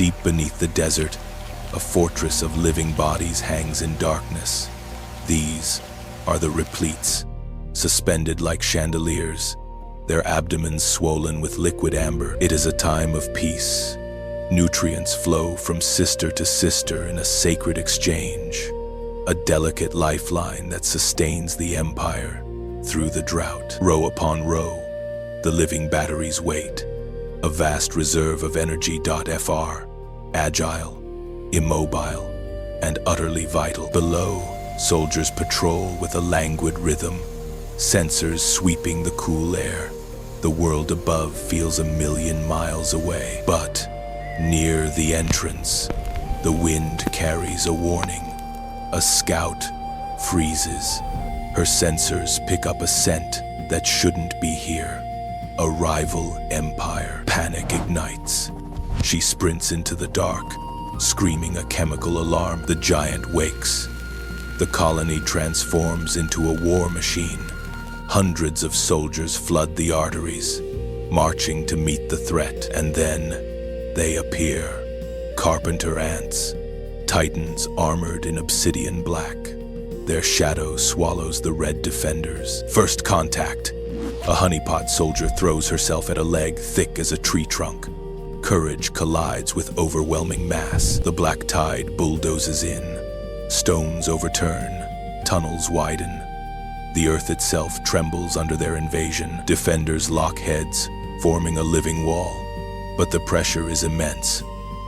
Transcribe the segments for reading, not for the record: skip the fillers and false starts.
Deep beneath the desert, a fortress of living bodies hangs in darkness. These are the repletes, suspended like chandeliers, their abdomens swollen with liquid amber. It is a time of peace. Nutrients flow from sister to sister in a sacred exchange, a delicate lifeline that sustains the empire through the drought. Row upon row, the living batteries wait, a vast reserve of energy. Fr, agile, immobile, and utterly vital. Below, soldiers patrol with a languid rhythm, sensors sweeping the cool air. The world above feels 1,000,000 miles away. But near the entrance, the wind carries a warning. A scout freezes. Her sensors pick up a scent that shouldn't be here. A rival empire. Panic ignites. She sprints into the dark, screaming a chemical alarm. The giant wakes. The colony transforms into a war machine. Hundreds of soldiers flood the arteries, marching to meet the threat. And then they appear. Carpenter ants, titans armored in obsidian black. Their shadow swallows the red defenders. First contact. A honeypot soldier throws herself at a leg thick as a tree trunk. Courage collides with overwhelming mass. The black tide bulldozes in. Stones overturn. Tunnels widen. The earth itself trembles under their invasion. Defenders lock heads, forming a living wall. But the pressure is immense.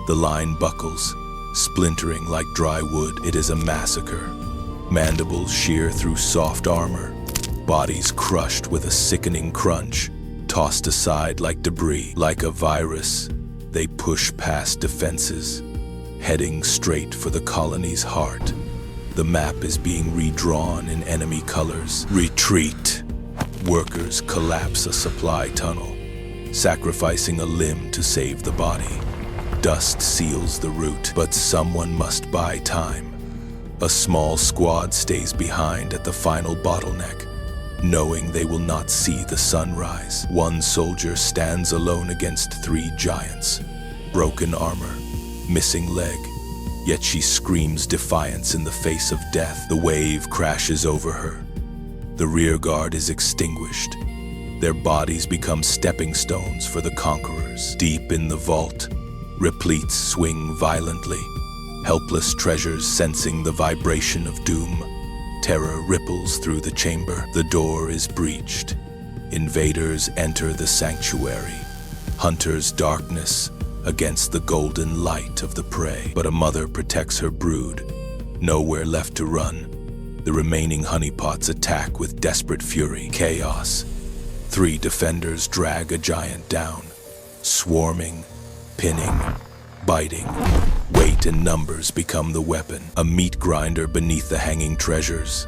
The line buckles, splintering like dry wood. It is a massacre. Mandibles shear through soft armor. Bodies crushed with a sickening crunch, tossed aside like debris. Like a virus, they push past defenses, heading straight for the colony's heart. The map is being redrawn in enemy colors. Retreat. Workers collapse a supply tunnel, sacrificing a limb to save the body. Dust seals the route, but someone must buy time. A small squad stays behind at the final bottleneck, knowing they will not see the sunrise. One soldier stands alone against 3 giants. Broken armor, missing leg. Yet she screams defiance in the face of death. The wave crashes over her. The rear guard is extinguished. Their bodies become stepping stones for the conquerors. Deep in the vault, repletes swing violently. Helpless treasures sensing the vibration of doom. Terror ripples through the chamber. The door is breached. Invaders enter the sanctuary. Hunters' darkness against the golden light of the prey. But a mother protects her brood. Nowhere left to run. The remaining honeypots attack with desperate fury. Chaos. 3 defenders drag a giant down, swarming, pinning, biting. Weight and numbers become the weapon. A meat grinder beneath the hanging treasures.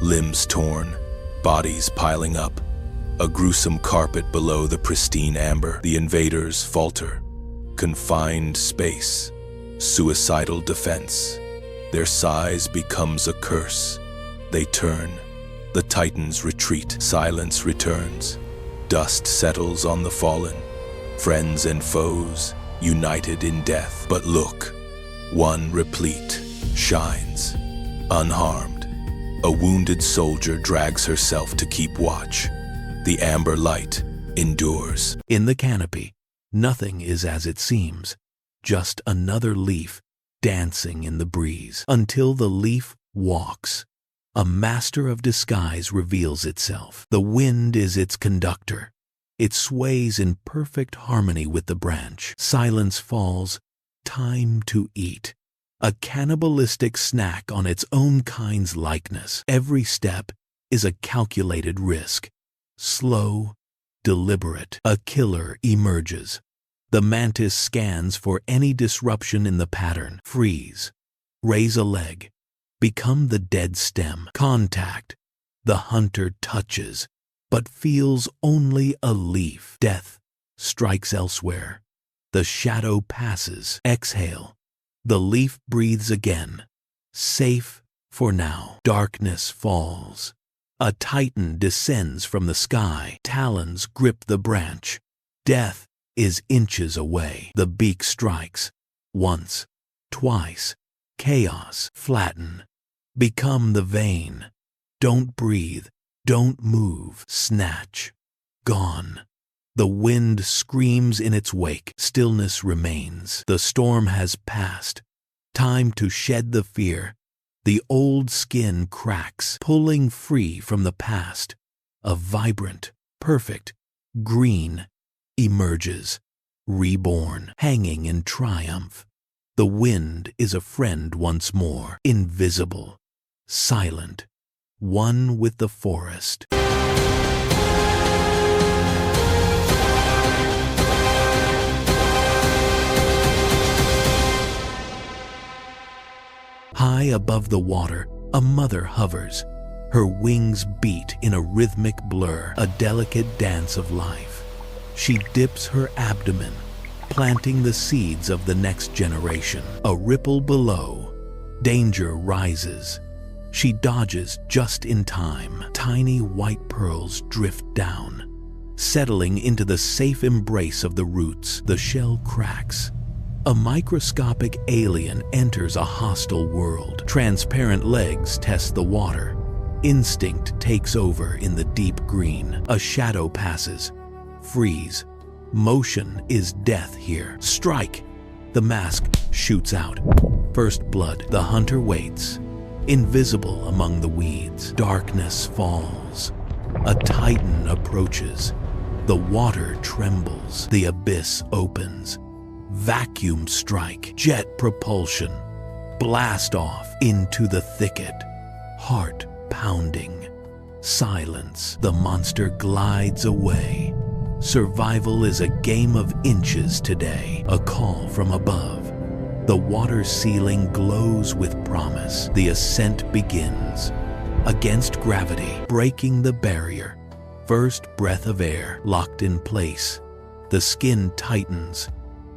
Limbs torn, bodies piling up. A gruesome carpet below the pristine amber. The invaders falter. Confined space, suicidal defense. Their size becomes a curse. They turn. The titans retreat. Silence returns. Dust settles on the fallen. Friends and foes, united in death. But look, one replete shines, unharmed. A wounded soldier drags herself to keep watch. The amber light endures. In the canopy, nothing is as it seems, just another leaf dancing in the breeze. Until the leaf walks, a master of disguise reveals itself. The wind is its conductor. It sways in perfect harmony with the branch. Silence falls, time to eat. A cannibalistic snack on its own kind's likeness. Every step is a calculated risk. Slow, deliberate. A killer emerges. The mantis scans for any disruption in the pattern. Freeze. Raise a leg. Become the dead stem. Contact. The hunter touches, but feels only a leaf. Death strikes elsewhere. The shadow passes. Exhale. The leaf breathes again. Safe for now. Darkness falls. A titan descends from the sky. Talons grip the branch. Death is inches away. The beak strikes. Once, twice, chaos, flatten. Become the vein. Don't breathe, don't move, snatch. Gone. The wind screams in its wake. Stillness remains. The storm has passed. Time to shed the fear. The old skin cracks, pulling free from the past. A vibrant, perfect, green emerges, reborn, hanging in triumph. The wind is a friend once more, invisible, silent, one with the forest. High above the water, a mother hovers. Her wings beat in a rhythmic blur, a delicate dance of life. She dips her abdomen, planting the seeds of the next generation. A ripple below. Danger rises. She dodges just in time. Tiny white pearls drift down, settling into the safe embrace of the roots. The shell cracks. A microscopic alien enters a hostile world. Transparent legs test the water. Instinct takes over in the deep green. A shadow passes. Freeze. Motion is death here. Strike! The mask shoots out. First blood. The hunter waits. Invisible among the weeds. Darkness falls. A titan approaches. The water trembles. The abyss opens. Vacuum strike. Jet propulsion. Blast off into the thicket. Heart pounding. Silence. The monster glides away. Survival is a game of inches today. A call from above. The water ceiling glows with promise. The ascent begins. Against gravity, breaking the barrier. First breath of air locked in place. The skin tightens,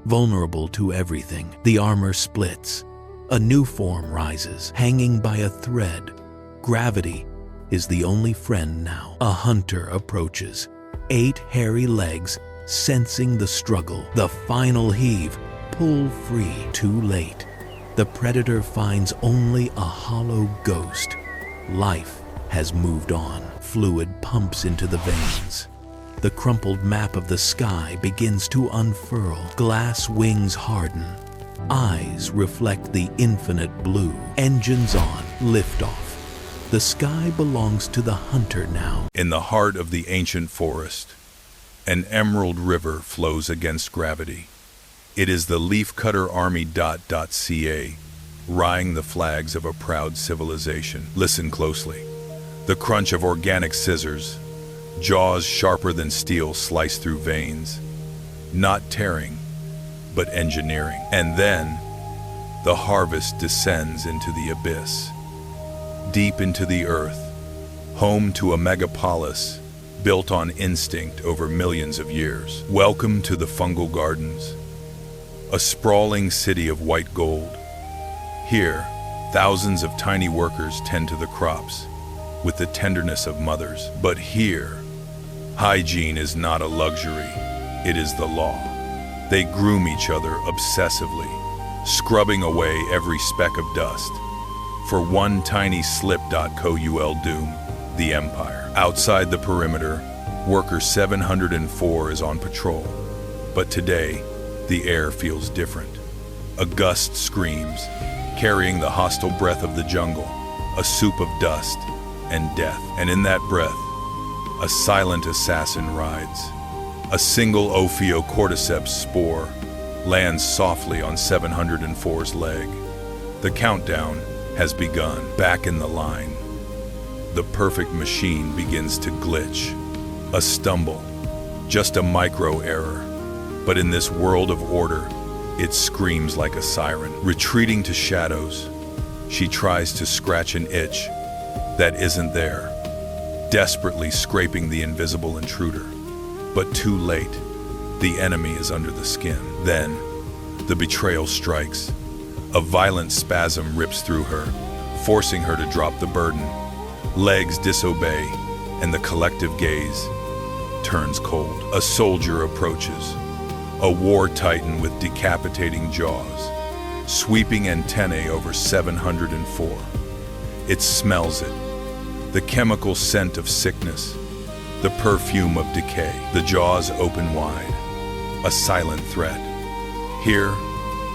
vulnerable to everything. The armor splits. A new form rises, hanging by a thread. Gravity is the only friend now. A hunter approaches. 8 hairy legs, sensing the struggle. The final heave. Pull free. Too late. The predator finds only a hollow ghost. Life has moved on. Fluid pumps into the veins. The crumpled map of the sky begins to unfurl. Glass wings harden. Eyes reflect the infinite blue. Engines on. Liftoff. The sky belongs to the hunter now. In the heart of the ancient forest, an emerald river flows against gravity. It is the leafcutter army.ca, rying the flags of a proud civilization. Listen closely. The crunch of organic scissors, jaws sharper than steel slice through veins, not tearing, but engineering. And then, the harvest descends into the abyss, deep into the earth, home to a megapolis built on instinct over millions of years. Welcome to the fungal gardens, a sprawling city of white gold. Here, thousands of tiny workers tend to the crops with the tenderness of mothers. But here, hygiene is not a luxury, it is the law. They groom each other obsessively, scrubbing away every speck of dust. For one tiny slip. Coul doom the empire. Outside the perimeter, worker 704 is on patrol. But today, the air feels different. A gust screams, carrying the hostile breath of the jungle, a soup of dust and death. And in that breath, a silent assassin rides. A single Ophiocordyceps spore lands softly on 704's leg. The countdown has begun. Back in the line, the perfect machine begins to glitch. A stumble, just a micro error. But in this world of order, it screams like a siren. Retreating to shadows, she tries to scratch an itch that isn't there, desperately scraping the invisible intruder. But too late, the enemy is under the skin. Then, the betrayal strikes. A violent spasm rips through her, forcing her to drop the burden. Legs disobey, and the collective gaze turns cold. A soldier approaches, a war titan with decapitating jaws. sweeping antennae over 704. It smells it, the chemical scent of sickness, the perfume of decay. The jaws open wide, a silent threat. Here,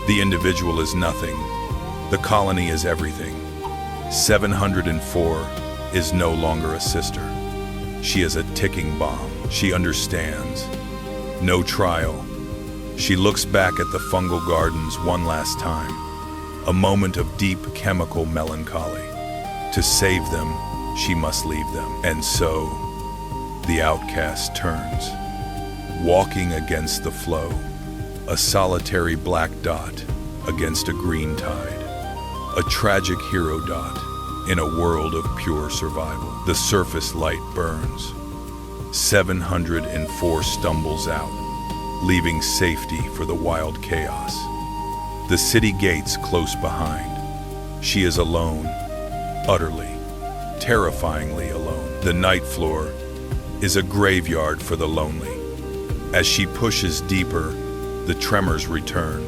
the individual is nothing, the colony is everything. 704 is no longer a sister. She is a ticking bomb. She understands. No trial. She looks back at the fungal gardens one last time, a moment of deep chemical melancholy. To save them, she must leave them. And so, the outcast turns, walking against the flow, a solitary black dot against a green tide, a tragic hero dot in a world of pure survival. The surface light burns. 704 stumbles out, leaving safety for the wild chaos. The city gates close behind. She is alone, utterly, terrifyingly alone. The night floor is a graveyard for the lonely. As she pushes deeper, the tremors return,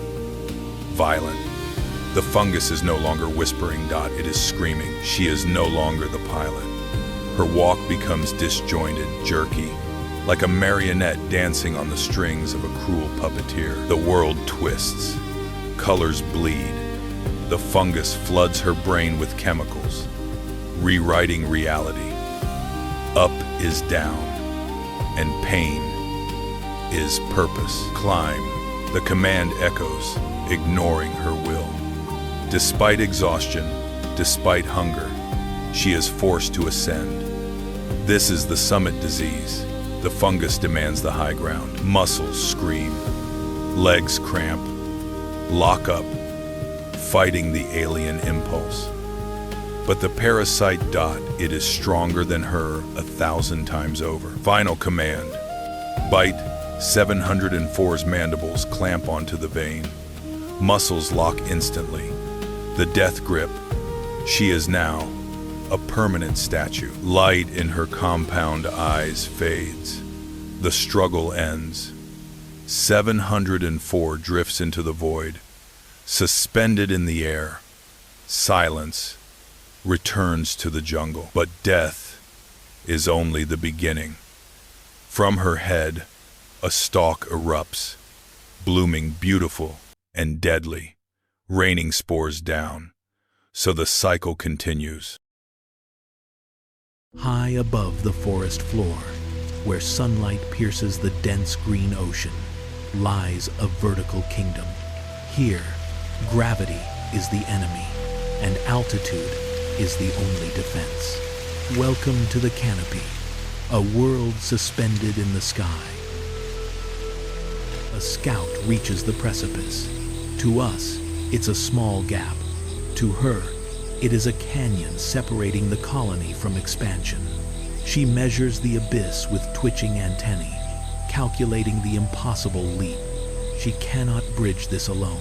violent. The fungus is no longer whispering, it is screaming. She is no longer the pilot. Her walk becomes disjointed, jerky, like a marionette dancing on the strings of a cruel puppeteer. The world twists, colors bleed. The fungus floods her brain with chemicals, rewriting reality. Up is down, and pain is purpose. Climb, the command echoes, ignoring her will. Despite exhaustion, despite hunger, she is forced to ascend. This is the summit disease. The fungus demands the high ground. Muscles scream, legs cramp, lock up, fighting the alien impulse. But the parasite dot, it is stronger than her 1,000 times over. Final command. Bite. 704's mandibles clamp onto the vein. Muscles lock instantly. The death grip. She is now a permanent statue. Light in her compound eyes fades. The struggle ends. 704 drifts into the void, suspended in the air. Silence returns to the jungle. But death is only the beginning. From her head, a stalk erupts, blooming beautiful and deadly, raining spores down. So the cycle continues. High above the forest floor, where sunlight pierces the dense green ocean, lies a vertical kingdom. Here, gravity is the enemy, and altitude is the only defense. Welcome to the canopy, a world suspended in the sky. A scout reaches the precipice. To us, it's a small gap. To her, it is a canyon separating the colony from expansion. She measures the abyss with twitching antennae, calculating the impossible leap. She cannot bridge this alone.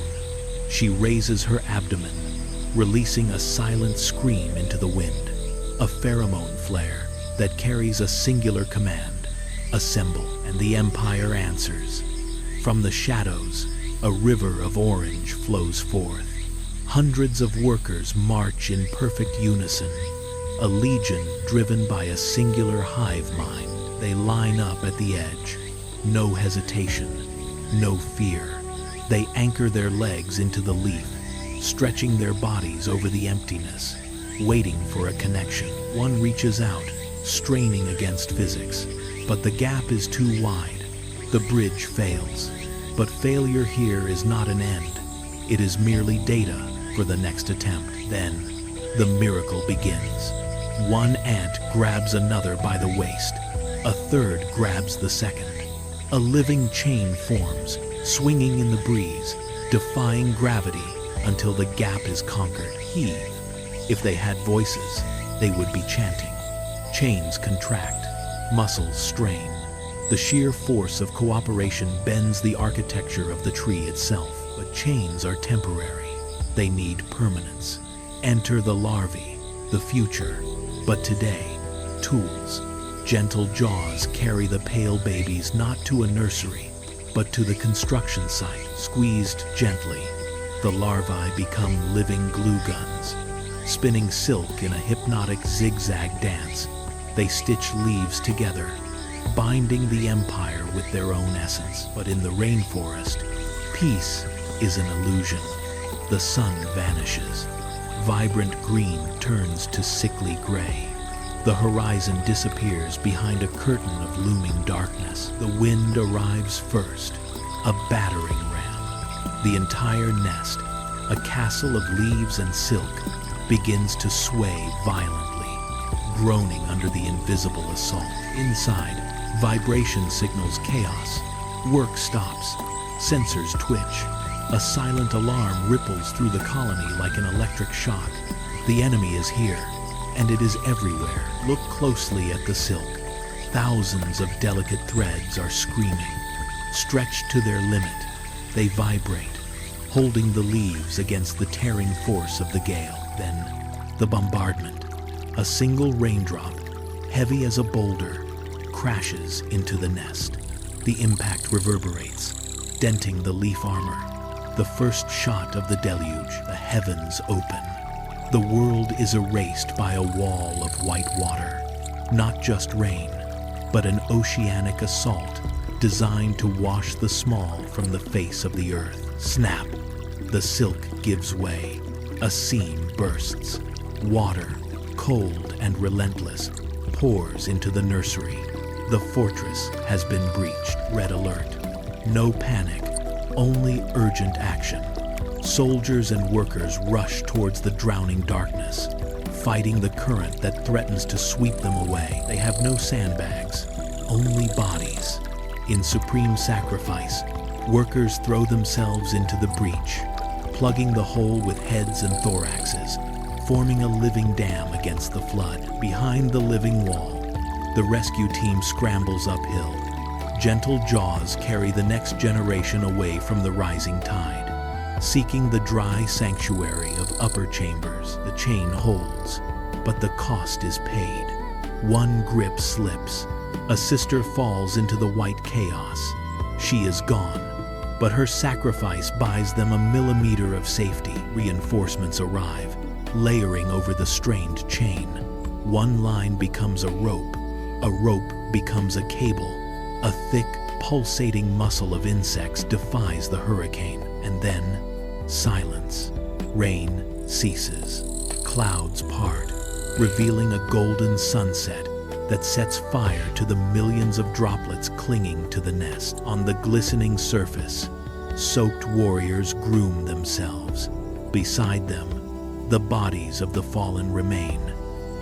She raises her abdomen, releasing a silent scream into the wind, a pheromone flare that carries a singular command: assemble. And the Empire answers. From the shadows, a river of orange flows forth. Hundreds of workers march in perfect unison, a legion driven by a singular hive mind. They line up at the edge. No hesitation, no fear. They anchor their legs into the leaf, stretching their bodies over the emptiness, waiting for a connection. One reaches out, straining against physics, but the gap is too wide. The bridge fails. But failure here is not an end. It is merely data for the next attempt. Then, the miracle begins. One ant grabs another by the waist. A third grabs the second. A living chain forms, swinging in the breeze, defying gravity until the gap is conquered. Heave. If they had voices, they would be chanting. Chains contract, muscles strain. The sheer force of cooperation bends the architecture of the tree itself. But chains are temporary. They need permanence. Enter the larvae, the future. But today, tools, gentle jaws carry the pale babies not to a nursery, but to the construction site. Squeezed gently, The larvae become living glue guns. Spinning silk in a hypnotic zigzag dance, they stitch leaves together, binding the empire with their own essence. But in the rainforest, peace is an illusion. The sun vanishes. Vibrant green turns to sickly gray. The horizon disappears behind a curtain of looming darkness. The wind arrives first, a battering ram. The entire nest, a castle of leaves and silk, begins to sway violently, groaning under the invisible assault. Inside, vibration signals chaos. Work stops. Sensors twitch. A silent alarm ripples through the colony like an electric shock. The enemy is here, and it is everywhere. Look closely at the silk. Thousands of delicate threads are screaming. Stretched to their limit, they vibrate, holding the leaves against the tearing force of the gale. Then, the bombardment. A single raindrop, heavy as a boulder, crashes into the nest. The impact reverberates, denting the leaf armor. The first shot of the deluge, the heavens open. The world is erased by a wall of white water. Not just rain, but an oceanic assault designed to wash the small from the face of the earth. Snap! The silk gives way. A seam bursts. Water, cold and relentless, pours into the nursery. The fortress has been breached. Red alert. No panic, only urgent action. Soldiers and workers rush towards the drowning darkness, fighting the current that threatens to sweep them away. They have no sandbags, only bodies. In supreme sacrifice, workers throw themselves into the breach, plugging the hole with heads and thoraxes, forming a living dam against the flood. Behind the living wall, the rescue team scrambles uphill. Gentle jaws carry the next generation away from the rising tide. Seeking the dry sanctuary of upper chambers, the chain holds, but the cost is paid. One grip slips. A sister falls into the white chaos. She is gone, but her sacrifice buys them a millimeter of safety. Reinforcements arrive, layering over the strained chain. One line becomes a rope becomes a cable. A thick, pulsating muscle of insects defies the hurricane, and then silence. Rain ceases. Clouds part, revealing a golden sunset that sets fire to the millions of droplets clinging to the nest. On the glistening surface, soaked warriors groom themselves. Beside them, the bodies of the fallen remain,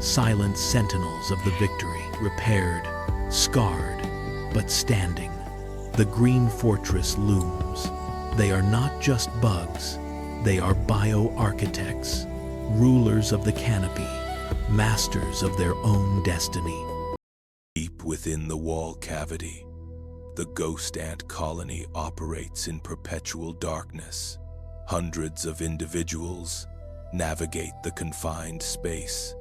silent sentinels of the victory, repaired, scarred, but standing. The green fortress looms. They are not just bugs, they are bioarchitects, rulers of the canopy, masters of their own destiny. Deep within the wall cavity, the ghost ant colony operates in perpetual darkness. Hundreds of individuals navigate the confined space,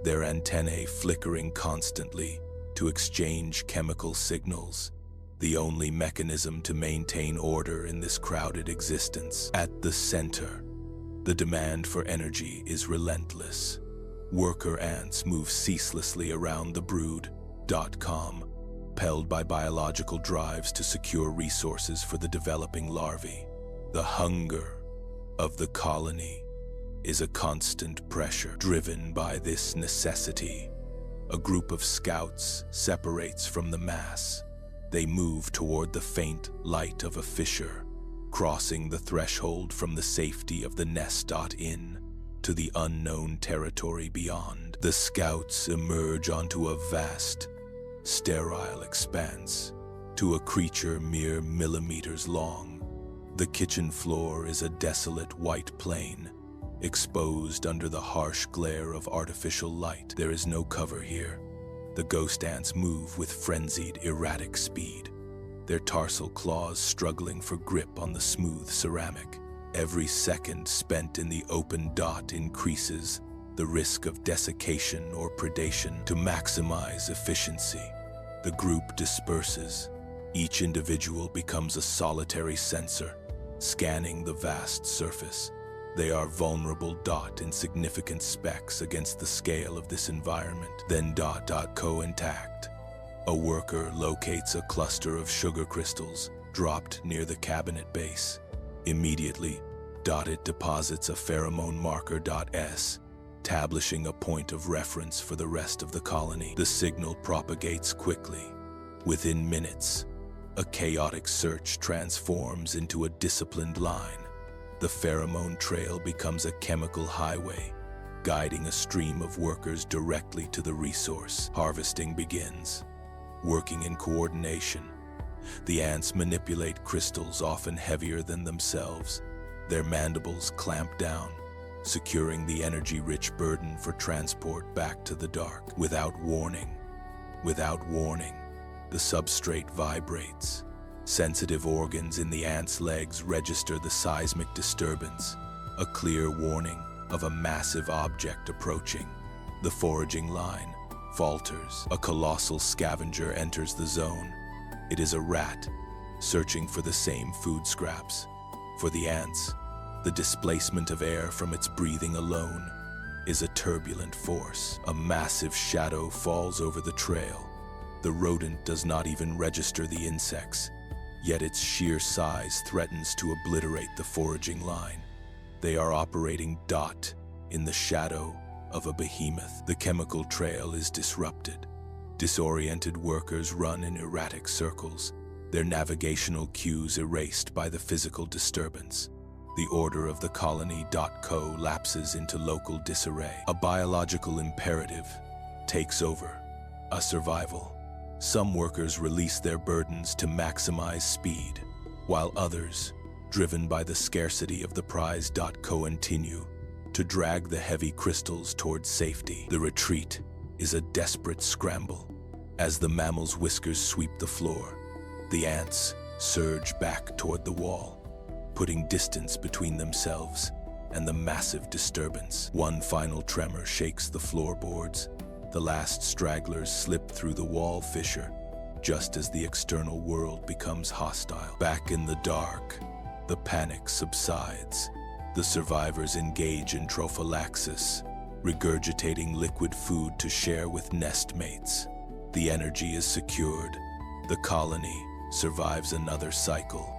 their antennae flickering constantly to exchange chemical signals, the only mechanism to maintain order in this crowded existence. At the center, the demand for energy is relentless. Worker ants move ceaselessly around the brood.com, propelled by biological drives to secure resources for the developing larvae. The hunger of the colony is a constant pressure driven by this necessity. A group of scouts separates from the mass. They move toward the faint light of a fissure, crossing the threshold from the safety of the nest.in to the unknown territory beyond. The scouts emerge onto a vast, sterile expanse, to a creature mere millimeters long. The kitchen floor is a desolate white plain, exposed under the harsh glare of artificial light. There is no cover here. The ghost ants move with frenzied, erratic speed, their tarsal claws struggling for grip on the smooth ceramic. Every second spent in the open dot increases the risk of desiccation or predation. To maximize efficiency, the group disperses. Each individual becomes a solitary sensor, scanning the vast surface. They are vulnerable. Insignificant specks against the scale of this environment. Then co intact. A worker locates a cluster of sugar crystals dropped near the cabinet base. Immediately, it deposits a pheromone marker S, establishing a point of reference for the rest of the colony. The signal propagates quickly. Within minutes, a chaotic search transforms into a disciplined line. The pheromone trail becomes a chemical highway, guiding a stream of workers directly to the resource. Harvesting begins. Working in coordination, the ants manipulate crystals often heavier than themselves. Their mandibles clamp down, securing the energy-rich burden for transport back to the dark. Without warning, the substrate vibrates. Sensitive organs in the ants' legs register the seismic disturbance, a clear warning of a massive object approaching. The foraging line falters. A colossal scavenger enters the zone. It is a rat, searching for the same food scraps. For the ants, the displacement of air from its breathing alone is a turbulent force. A massive shadow falls over the trail. The rodent does not even register the insects, yet its sheer size threatens to obliterate the foraging line. They are operating in the shadow of a behemoth. The chemical trail is disrupted. Disoriented workers run in erratic circles, their navigational cues erased by the physical disturbance. The order of the colony collapses into local disarray. A biological imperative takes over, a survival. Some workers release their burdens to maximize speed, while others, driven by the scarcity of the prize, continue to drag the heavy crystals towards safety. The retreat is a desperate scramble. As the mammal's whiskers sweep the floor, the ants surge back toward the wall, putting distance between themselves and the massive disturbance. One final tremor shakes the floorboards. The last stragglers slip through the wall fissure, just as the external world becomes hostile. Back in the dark, the panic subsides. The survivors engage in trophallaxis, regurgitating liquid food to share with nest mates. The energy is secured. The colony survives another cycle.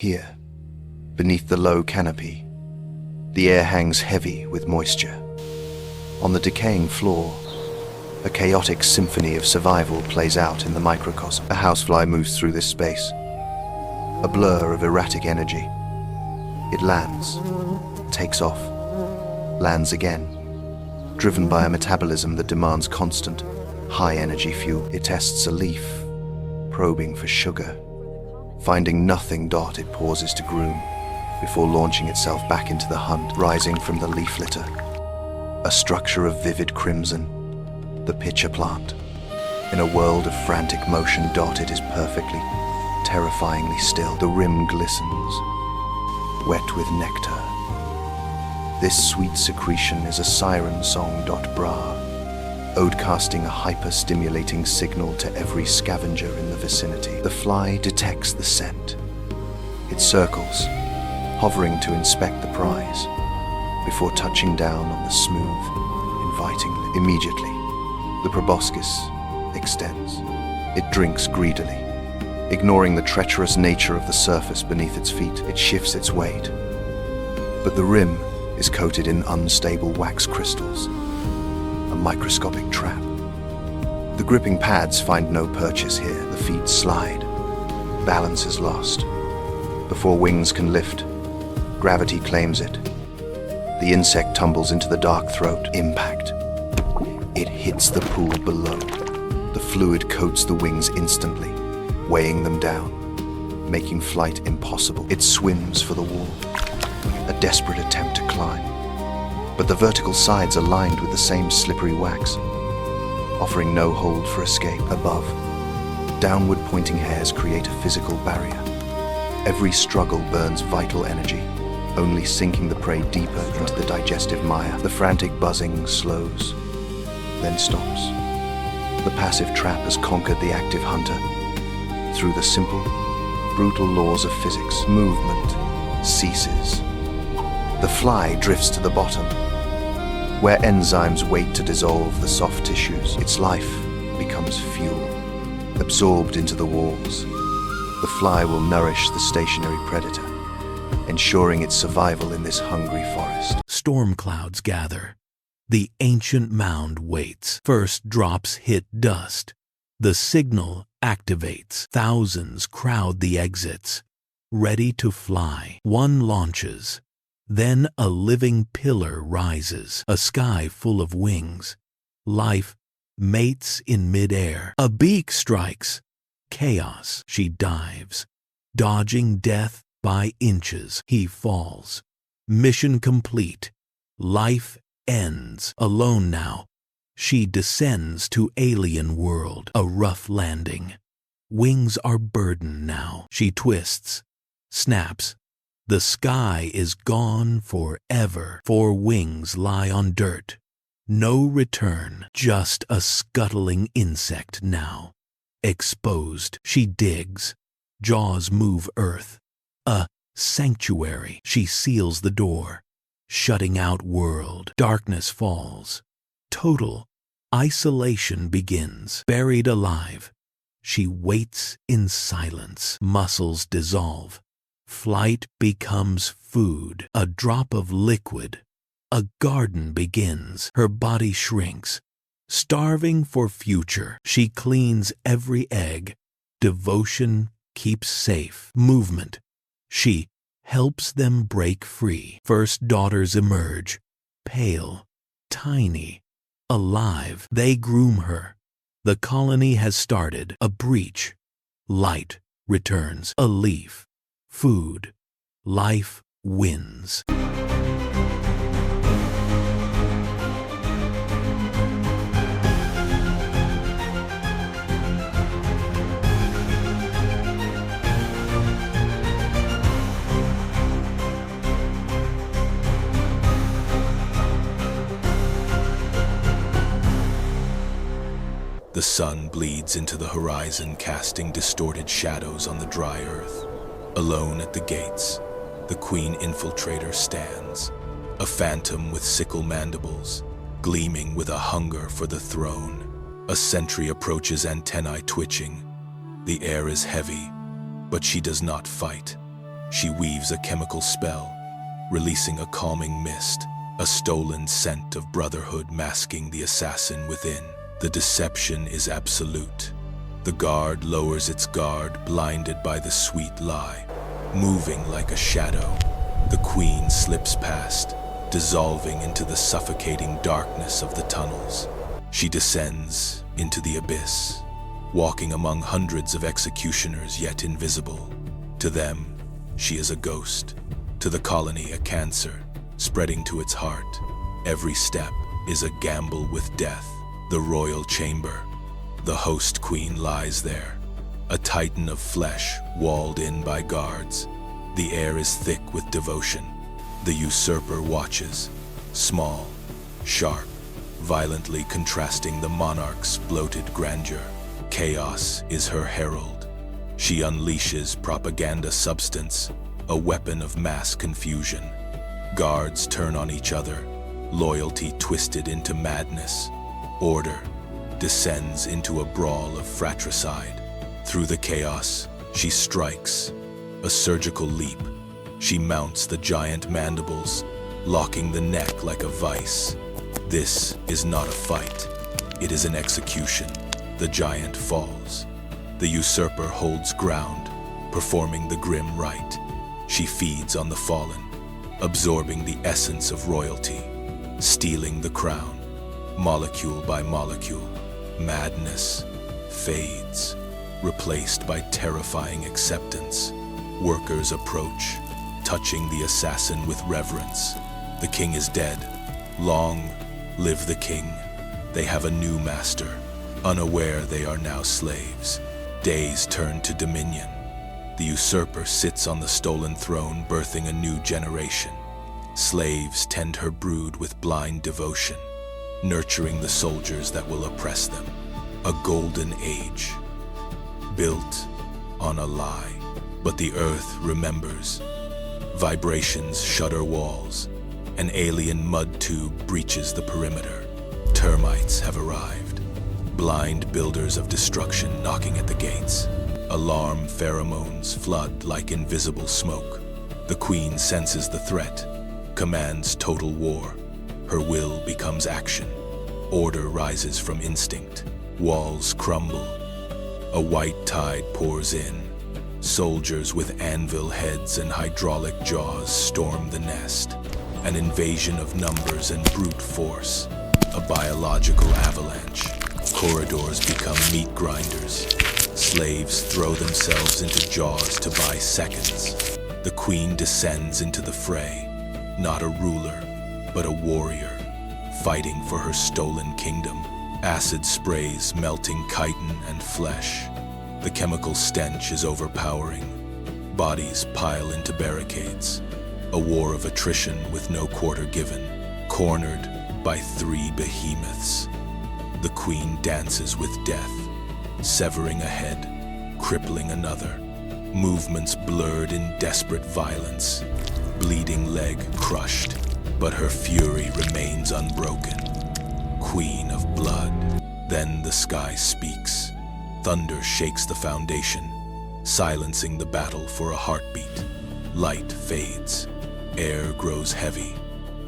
Here, beneath the low canopy, the air hangs heavy with moisture. On the decaying floor, a chaotic symphony of survival plays out in the microcosm. A housefly moves through this space, a blur of erratic energy. It lands, takes off, lands again. Driven by a metabolism that demands constant, high-energy fuel, it tests a leaf, probing for sugar. Finding nothing, it pauses to groom, before launching itself back into the hunt. Rising from the leaf litter, a structure of vivid crimson, the pitcher plant. In a world of frantic motion, it is perfectly, terrifyingly still. The rim glistens, wet with nectar. This sweet secretion is a siren song. Ode-casting a hyper-stimulating signal to every scavenger in the vicinity. The fly detects the scent. It circles, hovering to inspect the prize, before touching down on the smooth, inviting lip. Immediately, the proboscis extends. It drinks greedily, ignoring the treacherous nature of the surface beneath its feet. It shifts its weight, but the rim is coated in unstable wax crystals, a microscopic trap. The gripping pads find no purchase here. The feet slide. Balance is lost. Before wings can lift, gravity claims it. The insect tumbles into the dark throat. Impact. It hits the pool below. The fluid coats the wings instantly, weighing them down, making flight impossible. It swims for the wall, a desperate attempt to climb. But the vertical sides are lined with the same slippery wax, offering no hold for escape. Above, downward pointing hairs create a physical barrier. Every struggle burns vital energy, only sinking the prey deeper into the digestive mire. The frantic buzzing slows, then stops. The passive trap has conquered the active hunter. Through the simple, brutal laws of physics, movement ceases. The fly drifts to the bottom, where enzymes wait to dissolve the soft tissues. Its life becomes fuel, absorbed into the walls. The fly will nourish the stationary predator, ensuring its survival in this hungry forest. Storm clouds gather. The ancient mound waits. First drops hit dust. The signal activates. Thousands crowd the exits, ready to fly. One launches. Then a living pillar rises. A sky full of wings. Life mates in midair. A beak strikes. Chaos. She dives, dodging death by inches. He falls. Mission complete. Life ends. Alone now, she descends to alien world. A rough landing. Wings are burdened now. She twists, snaps. The sky is gone forever. 4 wings lie on dirt. No return. Just a scuttling insect now. Exposed. She digs. Jaws move earth. A sanctuary. She seals the door, shutting out world. Darkness falls. Total isolation begins. Buried alive, she waits in silence. Muscles dissolve. Flight becomes food. A drop of liquid. A garden begins. Her body shrinks. Starving for future, she cleans every egg. Devotion keeps safe. Movement. She helps them break free. First daughters emerge, pale, tiny, alive. They groom her. The colony has started. A breach. Light returns. A leaf. Food. Life wins. The sun bleeds into the horizon, casting distorted shadows on the dry earth. Alone at the gates, the queen infiltrator stands, a phantom with sickle mandibles, gleaming with a hunger for the throne. A sentry approaches, antennae twitching. The air is heavy, but she does not fight. She weaves a chemical spell, releasing a calming mist, a stolen scent of brotherhood masking the assassin within. The deception is absolute. The guard lowers its guard, blinded by the sweet lie. Moving like a shadow, the queen slips past, dissolving into the suffocating darkness of the tunnels. She descends into the abyss, walking among hundreds of executioners yet invisible. To them, she is a ghost. To the colony, a cancer, spreading to its heart. Every step is a gamble with death. The royal chamber. The host queen lies there, a titan of flesh walled in by guards. The air is thick with devotion. The usurper watches, small, sharp, violently contrasting the monarch's bloated grandeur. Chaos is her herald. She unleashes propaganda substance, a weapon of mass confusion. Guards turn on each other, loyalty twisted into madness. Order descends into a brawl of fratricide. Through the chaos, she strikes. A surgical leap. She mounts the giant mandibles, locking the neck like a vice. This is not a fight. It is an execution. The giant falls. The usurper holds ground, performing the grim rite. She feeds on the fallen, absorbing the essence of royalty, stealing the crown. Molecule by molecule, madness fades, replaced by terrifying acceptance. Workers approach, touching the assassin with reverence. The king is dead. Long live the king. They have a new master. Unaware they are now slaves. Days turn to dominion. The usurper sits on the stolen throne, birthing a new generation. Slaves tend her brood with blind devotion, nurturing the soldiers that will oppress them. A golden age, built on a lie. But the earth remembers. Vibrations shudder walls. An alien mud tube breaches the perimeter. Termites have arrived. Blind builders of destruction knocking at the gates. Alarm pheromones flood like invisible smoke. The queen senses the threat, commands total war. Her will becomes action. Order rises from instinct. Walls crumble. A white tide pours in. Soldiers with anvil heads and hydraulic jaws storm the nest. An invasion of numbers and brute force. A biological avalanche. Corridors become meat grinders. Slaves throw themselves into jaws to buy seconds. The queen descends into the fray. Not a ruler, but a warrior, fighting for her stolen kingdom. Acid sprays melting chitin and flesh. The chemical stench is overpowering. Bodies pile into barricades. A war of attrition with no quarter given. Cornered by 3 behemoths. The queen dances with death, severing a head, crippling another. Movements blurred in desperate violence. Bleeding leg crushed, but her fury remains unbroken. Queen of blood. Then the sky speaks. Thunder shakes the foundation, silencing the battle for a heartbeat. Light fades. Air grows heavy.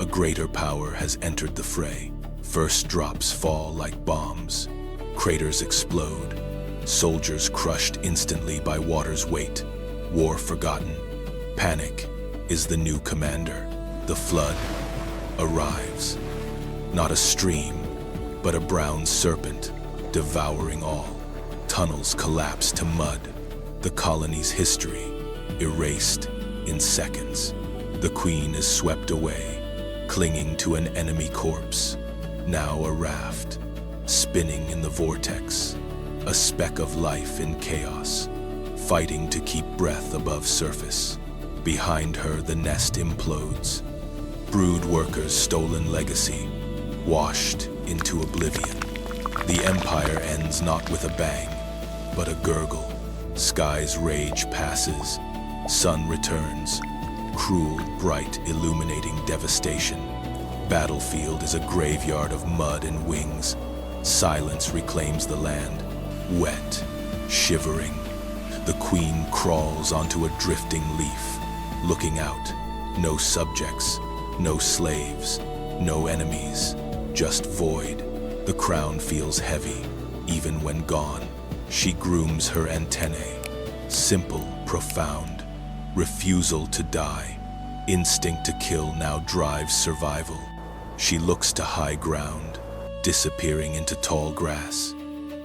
A greater power has entered the fray. First drops fall like bombs. Craters explode. Soldiers crushed instantly by water's weight. War forgotten. Panic is the new commander. The flood arrives. Not a stream, but a brown serpent, devouring all. Tunnels collapse to mud. The colony's history erased in seconds. The queen is swept away, clinging to an enemy corpse. Now a raft, spinning in the vortex. A speck of life in chaos, fighting to keep breath above surface. Behind her, the nest implodes. Brood workers' stolen legacy, washed into oblivion. The empire ends not with a bang, but a gurgle. Sky's rage passes. Sun returns. Cruel, bright, illuminating devastation. Battlefield is a graveyard of mud and wings. Silence reclaims the land. Wet, shivering. The queen crawls onto a drifting leaf. Looking out. No subjects. No slaves. No enemies. Just void. The crown feels heavy, even when gone. She grooms her antennae. Simple, profound. Refusal to die. Instinct to kill now drives survival. She looks to high ground, disappearing into tall grass.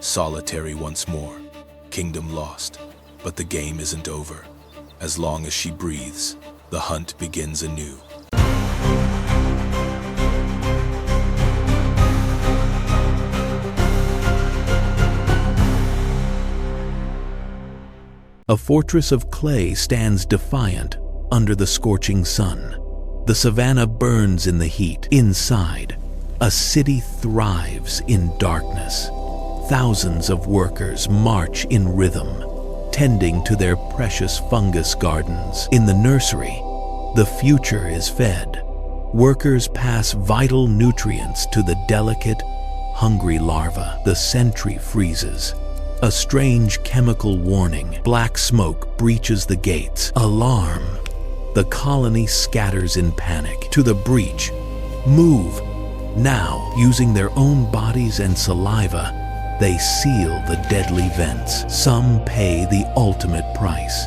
Solitary once more. Kingdom lost. But the game isn't over. As long as she breathes, the hunt begins anew. A fortress of clay stands defiant under the scorching sun. The savannah burns in the heat. Inside, a city thrives in darkness. Thousands of workers march in rhythm, tending to their precious fungus gardens. In the nursery, the future is fed. Workers pass vital nutrients to the delicate, hungry larva. The sentry freezes. A strange chemical warning. Black smoke breaches the gates. Alarm. The colony scatters in panic. To the breach. Move. Now, using their own bodies and saliva, they seal the deadly vents. Some pay the ultimate price.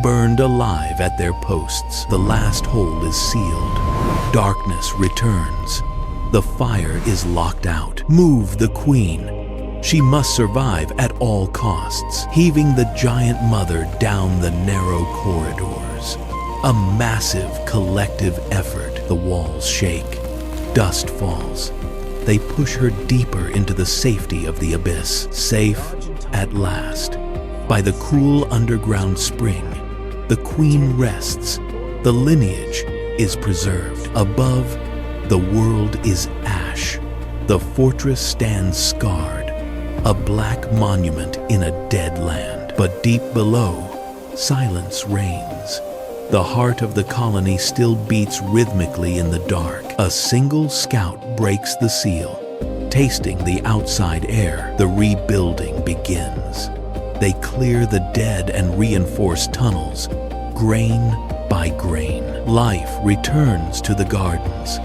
Burned alive at their posts, the last hole is sealed. Darkness returns. The fire is locked out. Move the queen. She must survive at all costs, heaving the giant mother down the narrow corridors. A massive collective effort. The walls shake. Dust falls. They push her deeper into the safety of the abyss. Safe at last. By the cool underground spring, the queen rests, the lineage is preserved. Above, the world is ash. The fortress stands scarred, a black monument in a dead land. But deep below, silence reigns. The heart of the colony still beats rhythmically in the dark. A single scout breaks the seal. Tasting the outside air, the rebuilding begins. They clear the dead and reinforce tunnels, grain by grain. Life returns to the gardens.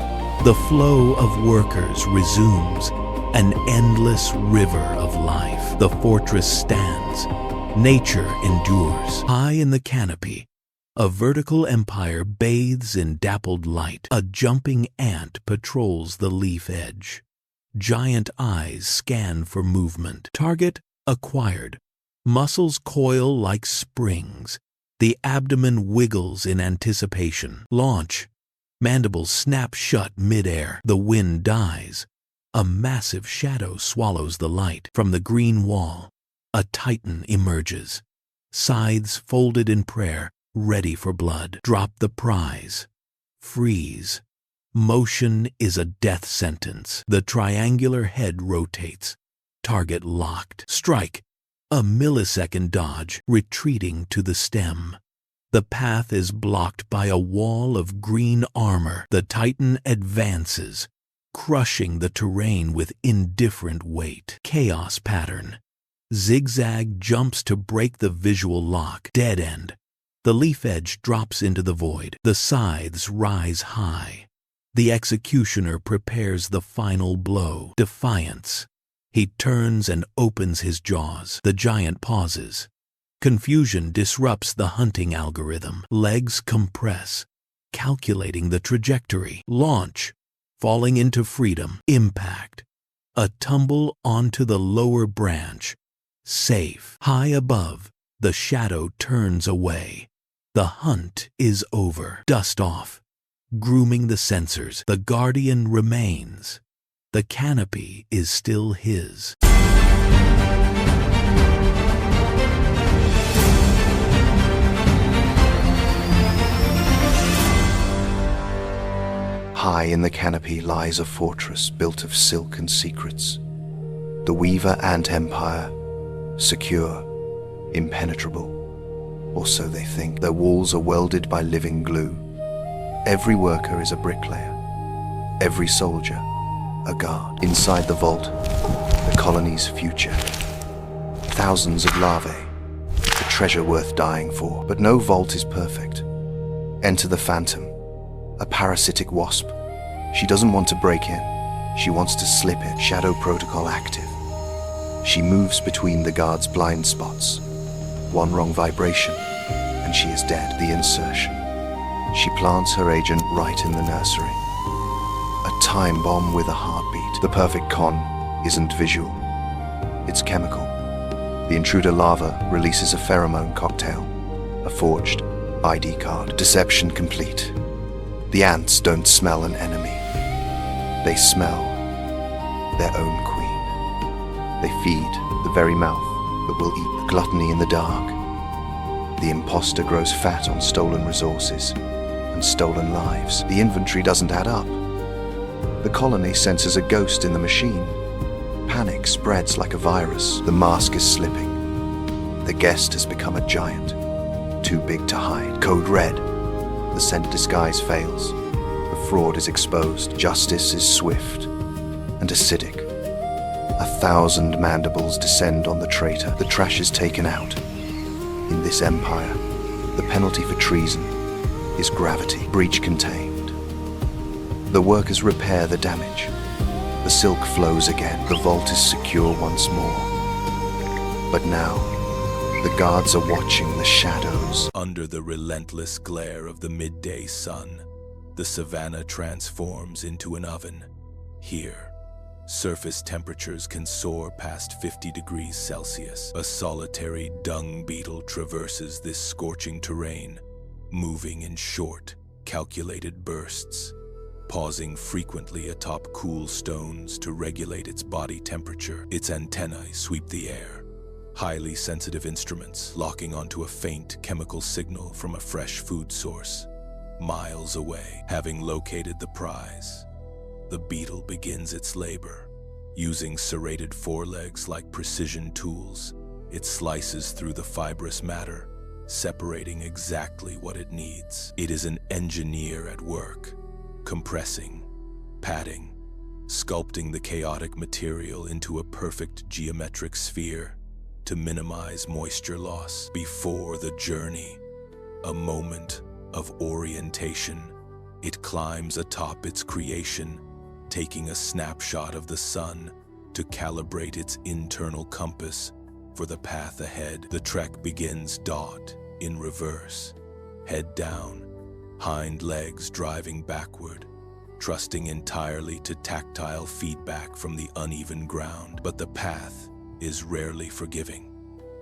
The flow of workers resumes, an endless river of life. The fortress stands. Nature endures. High in the canopy, a vertical empire bathes in dappled light. A jumping ant patrols the leaf edge. Giant eyes scan for movement. Target acquired. Muscles coil like springs. The abdomen wiggles in anticipation. Launch. Mandibles snap shut midair. The wind dies. A massive shadow swallows the light. From the green wall, a titan emerges. Scythes folded in prayer, ready for blood. Drop the prize. Freeze. Motion is a death sentence. The triangular head rotates. Target locked. Strike. A millisecond dodge, retreating to the stem. The path is blocked by a wall of green armor. The titan advances, crushing the terrain with indifferent weight. Chaos pattern. Zigzag jumps to break the visual lock. Dead end. The leaf edge drops into the void. The scythes rise high. The executioner prepares the final blow. Defiance. He turns and opens his jaws. The giant pauses. Confusion disrupts the hunting algorithm. Legs compress, calculating the trajectory. Launch. Falling into freedom. Impact. A tumble onto the lower branch. Safe. High above, the shadow turns away. The hunt is over. Dust off. Grooming the sensors, the guardian remains. The canopy is still his. High in the canopy lies a fortress built of silk and secrets. The Weaver Ant Empire, secure, impenetrable. Or so they think. Their walls are welded by living glue. Every worker is a bricklayer. Every soldier, a guard. Inside the vault, the colony's future. Thousands of larvae, a treasure worth dying for. But no vault is perfect. Enter the Phantom, a parasitic wasp. She doesn't want to break in. She wants to slip in. Shadow protocol active. She moves between the guard's blind spots. One wrong vibration, and she is dead. The insertion. She plants her agent right in the nursery. A time bomb with a heartbeat. The perfect con isn't visual. It's chemical. The intruder larva releases a pheromone cocktail, a forged ID card. Deception complete. The ants don't smell an enemy. They smell their own queen. They feed the very mouth that will eat. The gluttony in the dark. The imposter grows fat on stolen resources and stolen lives. The inventory doesn't add up. The colony senses a ghost in the machine. Panic spreads like a virus. The mask is slipping. The guest has become a giant, too big to hide. Code red. The scent disguise fails. The fraud is exposed. Justice is swift and acidic. 1,000 mandibles descend on the traitor. The trash is taken out. In this empire, the penalty for treason is gravity. Breach contained. The workers repair the damage. The silk flows again. The vault is secure once more. But now, the guards are watching the shadows. Under the relentless glare of the midday sun, the savanna transforms into an oven. Here, surface temperatures can soar past 50 degrees Celsius. A solitary dung beetle traverses this scorching terrain, moving in short, calculated bursts, pausing frequently atop cool stones to regulate its body temperature. Its antennae sweep the air, highly sensitive instruments locking onto a faint chemical signal from a fresh food source. Miles away, having located the prize, the beetle begins its labor. Using serrated forelegs like precision tools, it slices through the fibrous matter, separating exactly what it needs. It is an engineer at work, compressing, patting, sculpting the chaotic material into a perfect geometric sphere to minimize moisture loss. Before the journey, a moment of orientation, it climbs atop its creation, taking a snapshot of the sun to calibrate its internal compass for the path ahead. The trek begins in reverse, head down, hind legs driving backward, trusting entirely to tactile feedback from the uneven ground. But the path is rarely forgiving.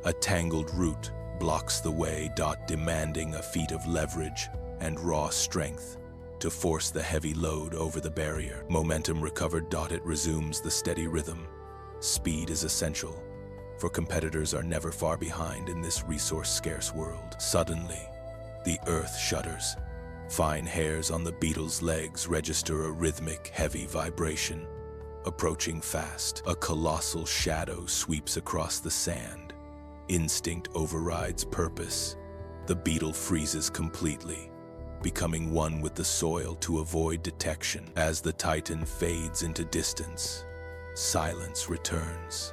A tangled root blocks the way, demanding a feat of leverage and raw strength to force the heavy load over the barrier. Momentum recovered, it resumes the steady rhythm. Speed is essential, for competitors are never far behind in this resource-scarce world. Suddenly, the earth shudders. Fine hairs on the beetle's legs register a rhythmic, heavy vibration. Approaching fast, a colossal shadow sweeps across the sand. Instinct overrides purpose. The beetle freezes completely, becoming one with the soil to avoid detection. As the titan fades into distance, silence returns.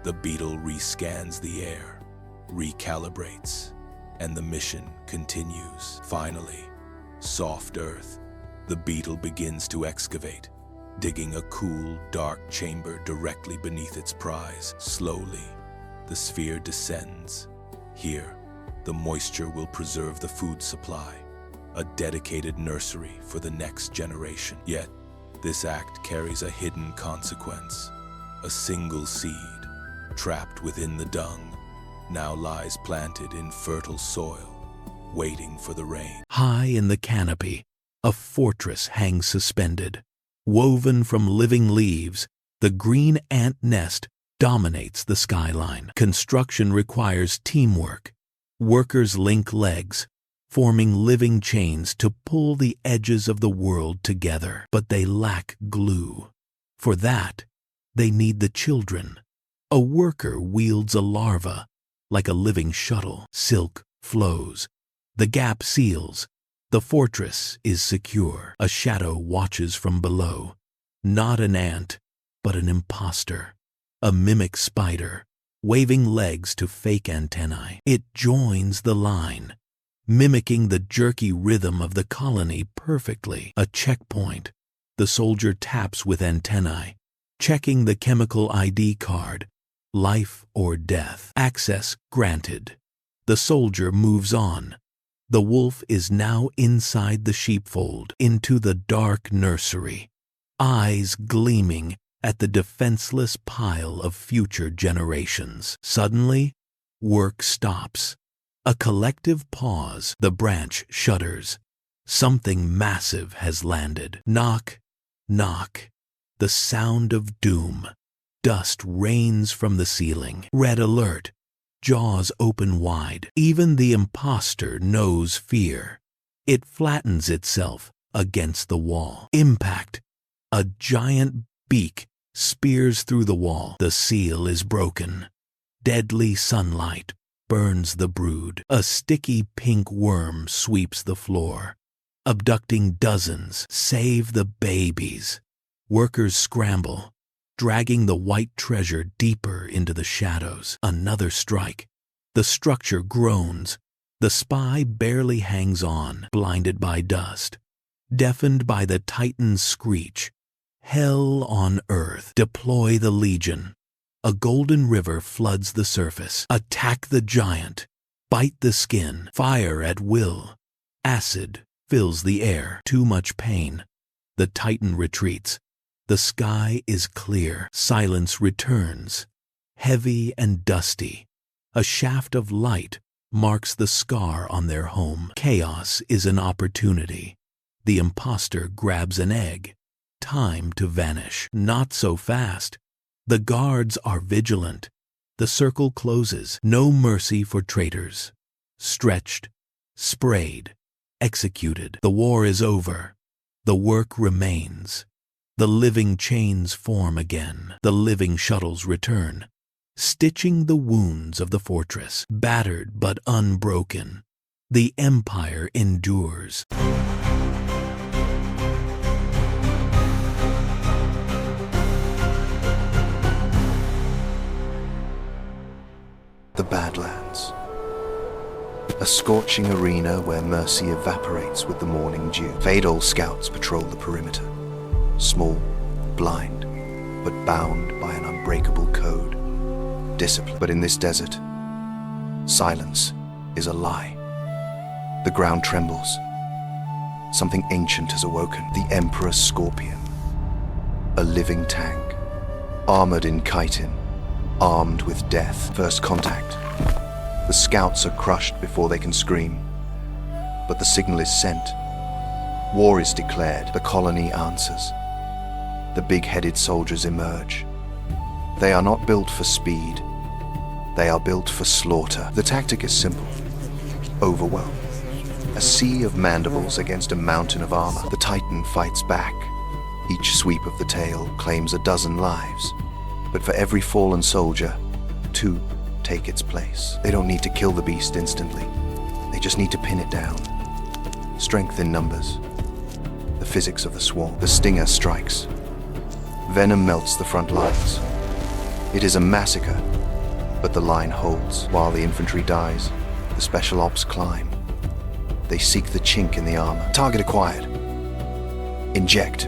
The beetle rescans the air, recalibrates, and the mission continues. Finally, soft earth, the beetle begins to excavate, digging a cool, dark chamber directly beneath its prize. Slowly, the sphere descends. Here, the moisture will preserve the food supply, a dedicated nursery for the next generation. Yet, this act carries a hidden consequence. A single seed, trapped within the dung, now lies planted in fertile soil, waiting for the rain. High in the canopy, a fortress hangs suspended. Woven from living leaves, the green ant nest dominates the skyline. Construction requires teamwork. Workers link legs, forming living chains to pull the edges of the world together. But they lack glue. For that, they need the children. A worker wields a larva, like a living shuttle. Silk flows. The gap seals. The fortress is secure. A shadow watches from below. Not an ant, but an imposter. A mimic spider, waving legs to fake antennae. It joins the line, mimicking the jerky rhythm of the colony perfectly. A checkpoint. The soldier taps with antennae, checking the chemical ID card. Life or death. Access granted. The soldier moves on. The wolf is now inside the sheepfold, into the dark nursery, eyes gleaming at the defenseless pile of future generations. Suddenly, work stops. A collective pause. The branch shudders. Something massive has landed. Knock, knock. The sound of doom. Dust rains from the ceiling. Red alert. Jaws open wide. Even the imposter knows fear. It flattens itself against the wall. Impact. A giant beak spears through the wall. The seal is broken. Deadly sunlight burns the brood. A sticky pink worm sweeps the floor, abducting dozens. Save the babies. Workers scramble, dragging the white treasure deeper into the shadows. Another strike. The structure groans. The spy barely hangs on, blinded by dust, deafened by the titan's screech. Hell on earth. Deploy the legion. A golden river floods the surface. Attack the giant. Bite the skin. Fire at will. Acid fills the air. Too much pain. The titan retreats. The sky is clear. Silence returns, heavy and dusty. A shaft of light marks the scar on their home. Chaos is an opportunity. The imposter grabs an egg. Time to vanish. Not so fast. The guards are vigilant. The circle closes. No mercy for traitors. Stretched, sprayed, executed. The war is over. The work remains. The living chains form again. The living shuttles return, stitching the wounds of the fortress. Battered but unbroken, the empire endures. The Badlands. A scorching arena where mercy evaporates with the morning dew. Fadal scouts patrol the perimeter. Small, blind, but bound by an unbreakable code. Discipline. But in this desert, silence is a lie. The ground trembles. Something ancient has awoken. The Emperor Scorpion. A living tank. Armored in chitin. Armed with death. First contact. The scouts are crushed before they can scream. But the signal is sent. War is declared. The colony answers. The big-headed soldiers emerge. They are not built for speed. They are built for slaughter. The tactic is simple. Overwhelm. A sea of mandibles against a mountain of armor. The Titan fights back. Each sweep of the tail claims a dozen lives. But for every fallen soldier, 2 take its place. They don't need to kill the beast instantly. They just need to pin it down. Strength in numbers. The physics of the swarm. The stinger strikes. Venom melts the front lines. It is a massacre, but the line holds. While the infantry dies, the special ops climb. They seek the chink in the armor. Target acquired. Inject.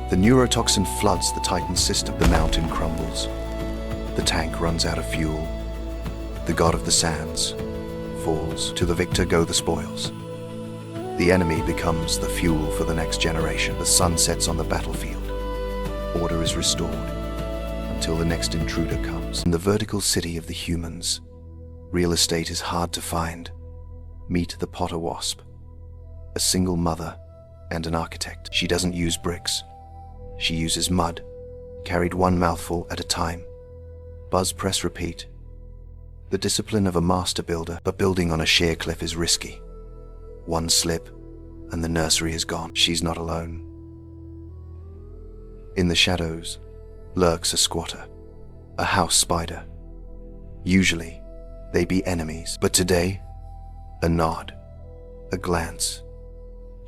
The neurotoxin floods the Titan's system. The mountain crumbles. The tank runs out of fuel. The god of the sands falls. To the victor go the spoils. The enemy becomes the fuel for the next generation. The sun sets on the battlefield. Order is restored until the next intruder comes. In the vertical city of the humans, real estate is hard to find. Meet the Potter Wasp, a single mother and an architect. She doesn't use bricks. She uses mud, carried one mouthful at a time. Buzz, press, repeat. The discipline of a master builder, but building on a sheer cliff is risky. One slip, and the nursery is gone. She's not alone. In the shadows lurks a squatter, a house spider. Usually, they be enemies, but today, a nod, a glance.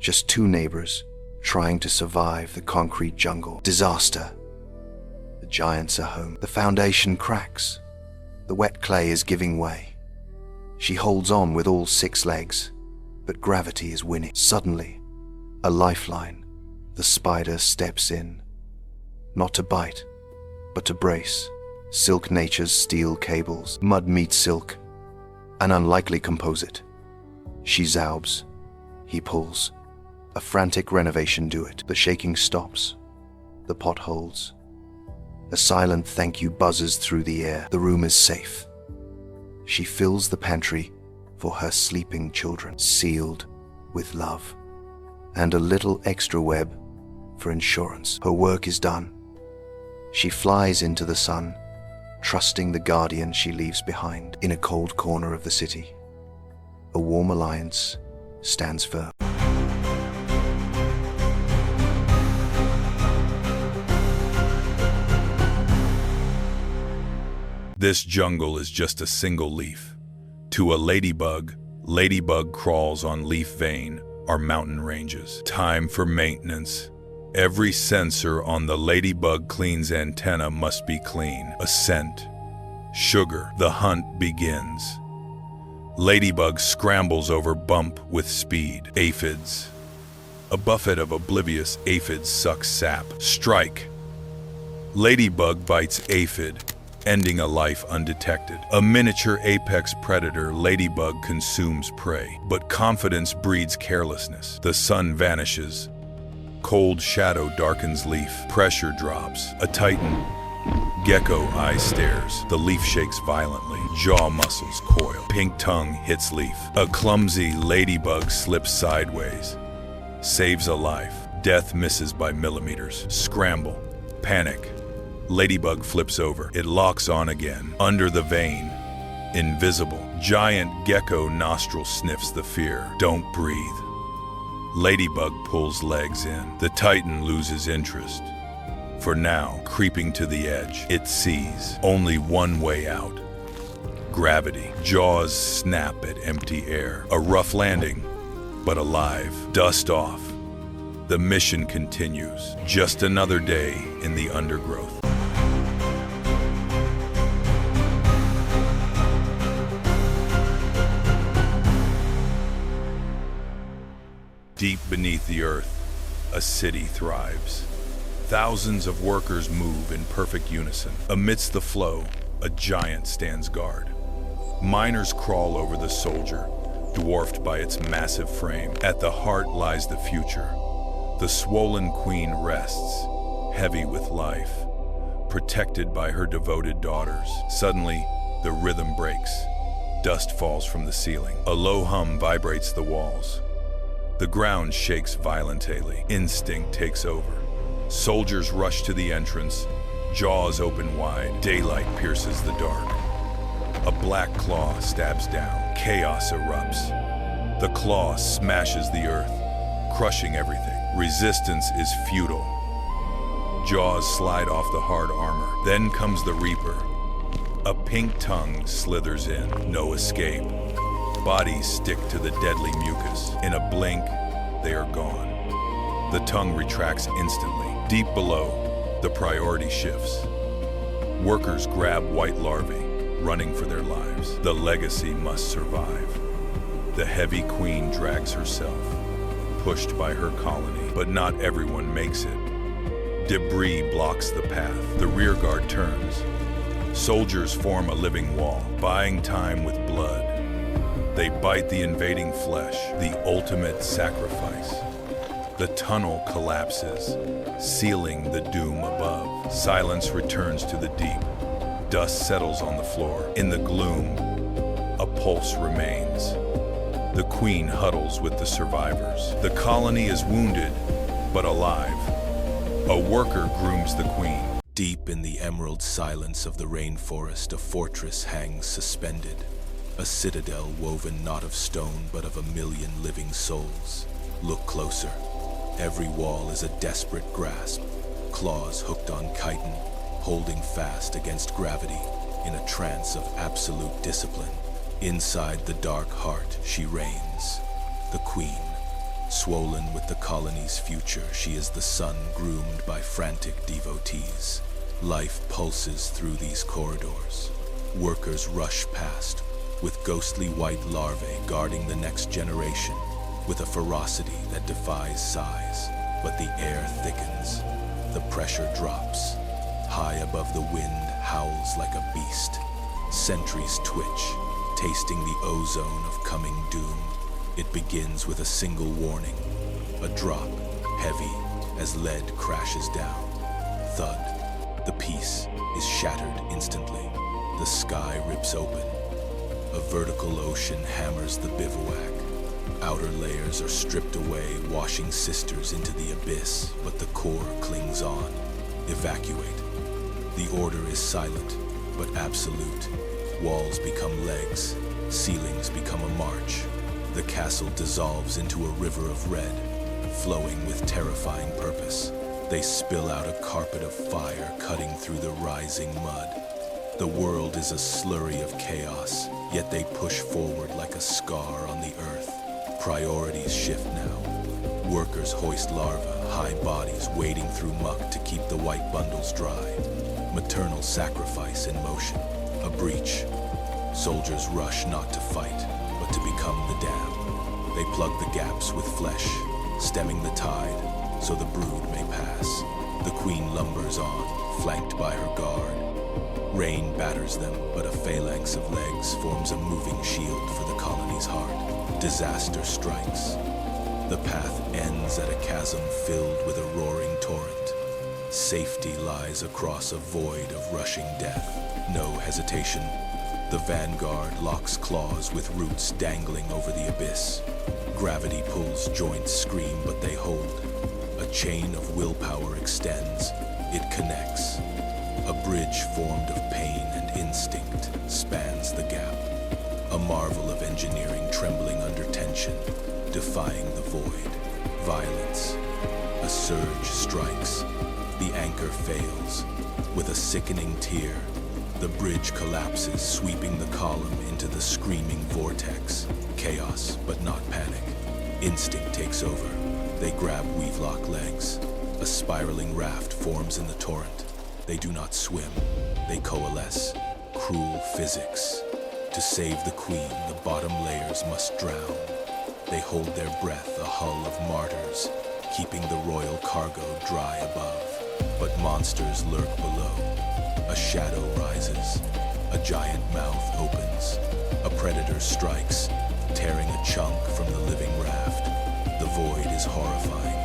Just 2 neighbors trying to survive the concrete jungle. Disaster. The giants are home. The foundation cracks. The wet clay is giving way. She holds on with all 6 legs, but gravity is winning. Suddenly, a lifeline. The spider steps in. Not to bite, but to brace. Silk nature's steel cables. Mud meets silk. An unlikely composite. She zaubs. He pulls. A frantic renovation do it. The shaking stops. The pot holds. A silent thank you buzzes through the air. The room is safe. She fills the pantry for her sleeping children, sealed with love. And a little extra web for insurance. Her work is done. She flies into the sun, trusting the guardian she leaves behind. In a cold corner of the city, a warm alliance stands firm. This jungle is just a single leaf. To a ladybug, ladybug crawls on leaf vein are mountain ranges. Time for maintenance. Every sensor on the ladybug clean's antenna must be clean. A scent. Sugar. The hunt begins. Ladybug scrambles over bump with speed. Aphids. A buffet of oblivious aphids sucks sap. Strike. Ladybug bites aphid, ending a life undetected. A miniature apex predator, ladybug consumes prey, but confidence breeds carelessness. The sun vanishes. Cold shadow darkens leaf. Pressure drops. A titan. Gecko eye stares. The leaf shakes violently. Jaw muscles coil. Pink tongue hits leaf. A clumsy ladybug slips sideways. Saves a life. Death misses by millimeters. Scramble. Panic. Ladybug flips over. It locks on again. Under the vein, invisible, giant gecko nostril sniffs the fear. Don't breathe. Ladybug pulls legs in. The Titan loses interest. For now, creeping to the edge, it sees only one way out. Gravity. Jaws snap at empty air. A rough landing, but alive. Dust off. The mission continues. Just another day in the undergrowth. Deep beneath the earth, a city thrives. Thousands of workers move in perfect unison. Amidst the flow, a giant stands guard. Miners crawl over the soldier, dwarfed by its massive frame. At the heart lies the future. The swollen queen rests, heavy with life, protected by her devoted daughters. Suddenly, the rhythm breaks. Dust falls from the ceiling. A low hum vibrates the walls. The ground shakes violently. Instinct takes over. Soldiers rush to the entrance, jaws open wide. Daylight pierces the dark. A black claw stabs down. Chaos erupts. The claw smashes the earth, crushing everything. Resistance is futile. Jaws slide off the hard armor. Then comes the Reaper. A pink tongue slithers in. No escape. Bodies stick to the deadly mucus. In a blink, they are gone. The tongue retracts instantly. Deep below, the priority shifts. Workers grab white larvae, running for their lives. The legacy must survive. The heavy queen drags herself, pushed by her colony, but not everyone makes it. Debris blocks the path. The rearguard turns. Soldiers form a living wall, buying time with blood. They bite the invading flesh, the ultimate sacrifice. The tunnel collapses, sealing the doom above. Silence returns to the deep. Dust settles on the floor. In the gloom, a pulse remains. The queen huddles with the survivors. The colony is wounded, but alive. A worker grooms the queen. Deep in the emerald silence of the rainforest, a fortress hangs suspended. A citadel woven not of stone, but of 1,000,000 living souls. Look closer. Every wall is a desperate grasp, claws hooked on chitin, holding fast against gravity in a trance of absolute discipline. Inside the dark heart, she reigns, the queen. Swollen with the colony's future, she is the sun groomed by frantic devotees. Life pulses through these corridors. Workers rush past, with ghostly white larvae guarding the next generation, with a ferocity that defies size. But the air thickens, the pressure drops. High above the wind howls like a beast. Sentries twitch, tasting the ozone of coming doom. It begins with a single warning, a drop, heavy as lead crashes down. Thud, the peace is shattered instantly. The sky rips open. A vertical ocean hammers the bivouac. Outer layers are stripped away, washing sisters into the abyss, but the core clings on. Evacuate. The order is silent, but absolute. Walls become legs, ceilings become a march. The castle dissolves into a river of red, flowing with terrifying purpose. They spill out a carpet of fire cutting through the rising mud. The world is a slurry of chaos, yet they push forward like a scar on the earth. Priorities shift now. Workers hoist larvae, high bodies wading through muck to keep the white bundles dry. Maternal sacrifice in motion, a breach. Soldiers rush not to fight, but to become the dam. They plug the gaps with flesh, stemming the tide, so the brood may pass. The queen lumbers on, flanked by her guard. Rain batters them, but a phalanx of legs forms a moving shield for the colony's heart. Disaster strikes. The path ends at a chasm filled with a roaring torrent. Safety lies across a void of rushing death. No hesitation. The vanguard locks claws with roots dangling over the abyss. Gravity pulls, joints scream, but they hold. A chain of willpower extends. It connects. A bridge formed of pain and instinct spans the gap. A marvel of engineering trembling under tension, defying the void. Violence. A surge strikes. The anchor fails. With a sickening tear, the bridge collapses, sweeping the column into the screaming vortex. Chaos, but not panic. Instinct takes over. They grab weave-lock legs. A spiraling raft forms in the torrent. They do not swim. They coalesce. Cruel physics. To save the queen, the bottom layers must drown. They hold their breath, a hull of martyrs, keeping the royal cargo dry above. But monsters lurk below. A shadow rises. A giant mouth opens. A predator strikes, tearing a chunk from the living raft. The void is horrifying.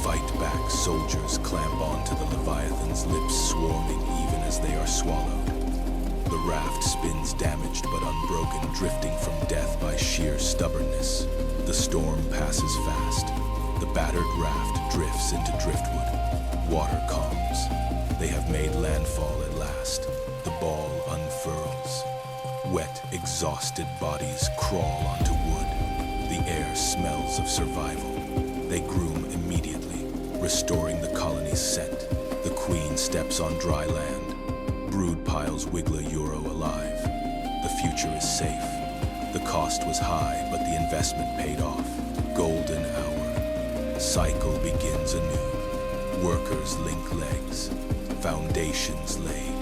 Fight back, soldiers clamp onto the Leviathan's lips, swarming even as they are swallowed. The raft spins damaged but unbroken, drifting from death by sheer stubbornness. The storm passes fast. The battered raft drifts into driftwood. Water calms. They have made landfall at last. The ball unfurls. Wet, exhausted bodies crawl onto wood. The air smells of survival. They groom immediately, restoring the colony's scent. The queen steps on dry land. Brood piles wiggle a euro alive. The future is safe. The cost was high, but the investment paid off. Golden hour. Cycle begins anew. Workers link legs. Foundations laid.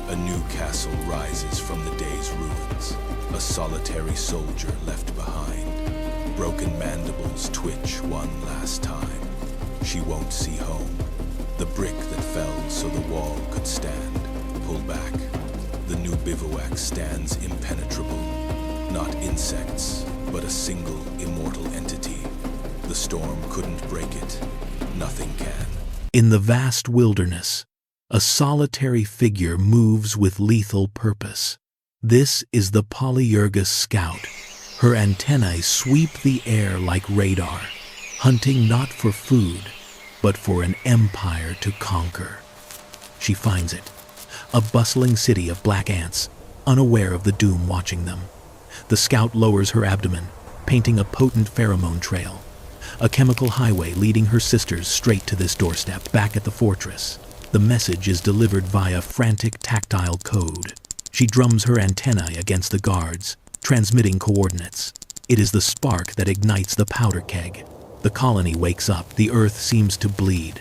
A new castle rises from the day's ruins. A solitary soldier left behind. Broken mandibles twitch one last time. She won't see home. The brick that fell so the wall could stand. Pull back. The new bivouac stands impenetrable. Not insects, but a single immortal entity. The storm couldn't break it. Nothing can. In the vast wilderness, a solitary figure moves with lethal purpose. This is the Polyergus Scout. Her antennae sweep the air like radar, hunting not for food, but for an empire to conquer. She finds it. A bustling city of black ants, unaware of the doom watching them. The scout lowers her abdomen, painting a potent pheromone trail. A chemical highway leading her sisters straight to this doorstep, back at the fortress. The message is delivered via frantic tactile code. She drums her antennae against the guards, transmitting coordinates. It is the spark that ignites the powder keg. The colony wakes up. The earth seems to bleed.